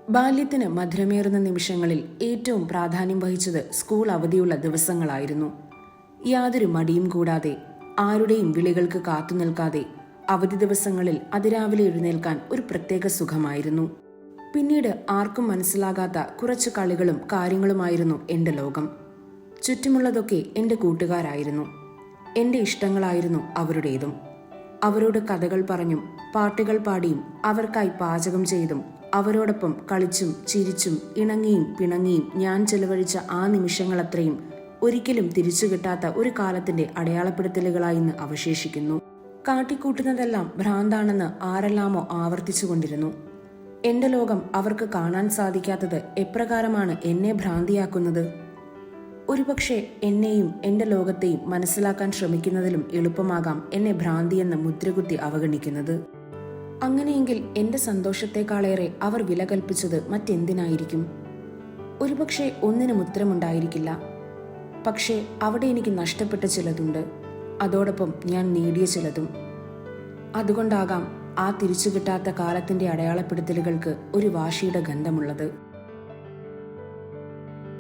ബാല്യത്തിന് മധുരമേറുന്ന നിമിഷങ്ങളിൽ ഏറ്റവും പ്രാധാന്യം വഹിച്ചത് സ്കൂൾ അവധിയുള്ള ദിവസങ്ങളായിരുന്നു. യാതൊരു മടിയും കൂടാതെ, ആരുടെയും വിളികൾക്ക് കാത്തുനിൽക്കാതെ അവധി ദിവസങ്ങളിൽ അതിരാവിലെ എഴുന്നേൽക്കാൻ ഒരു പ്രത്യേക സുഖമായിരുന്നു. പിന്നീട് ആർക്കും മനസ്സിലാകാത്ത കുറച്ച് കളികളും കാര്യങ്ങളുമായിരുന്നു എൻ്റെ ലോകം. ചുറ്റുമുള്ളതൊക്കെ എൻ്റെ കൂട്ടുകാരായിരുന്നു. എൻ്റെ ഇഷ്ടങ്ങളായിരുന്നു അവരുടേതും. അവരോട് കഥകൾ പറഞ്ഞും പാട്ടുകൾ പാടിയും അവർക്കായി പാചകം ചെയ്തും അവരോടൊപ്പം കളിച്ചും ചിരിച്ചും ഇണങ്ങിയും പിണങ്ങിയും ഞാൻ ചെലവഴിച്ച ആ നിമിഷങ്ങളത്രയും ഒരിക്കലും തിരിച്ചു കിട്ടാത്ത ഒരു കാലത്തിന്റെ അടയാളപ്പെടുത്തലുകളായി ഇന്ന് അവശേഷിക്കുന്നു. കാട്ടിക്കൂട്ടുന്നതെല്ലാം ഭ്രാന്താണെന്ന് ആരെല്ലാമോ ആവർത്തിച്ചുകൊണ്ടിരുന്നു. എന്റെ ലോകം അവർക്ക് കാണാൻ സാധിക്കാത്തത് എപ്രകാരമാണ് എന്നെ ഭ്രാന്തിയാക്കുന്നത്? ഒരുപക്ഷെ എന്നെയും എന്റെ ലോകത്തെയും മനസ്സിലാക്കാൻ ശ്രമിക്കുന്നതിലും എളുപ്പമാകാം എന്നെ ഭ്രാന്തിയെന്ന് മുദ്രകുത്തി അവഗണിക്കുന്നത്. അങ്ങനെയെങ്കിൽ എന്റെ സന്തോഷത്തെക്കാളേറെ അവർ വില കൽപ്പിച്ചത് മറ്റെന്തിനായിരിക്കും? ഒരുപക്ഷെ ഒന്നിനും ഉത്തരമുണ്ടായിരിക്കില്ല. പക്ഷേ അവിടെ എനിക്ക് നഷ്ടപ്പെട്ട ചിലതുണ്ട്, അതോടൊപ്പം ഞാൻ നേടിയ ചിലതും. അതുകൊണ്ടാകാം ആ തിരിച്ചു കിട്ടാത്ത കാലത്തിന്റെ അടയാളപ്പെടുത്തലുകൾക്ക് ഒരു വാശിയുടെ ഗന്ധമുള്ളത്.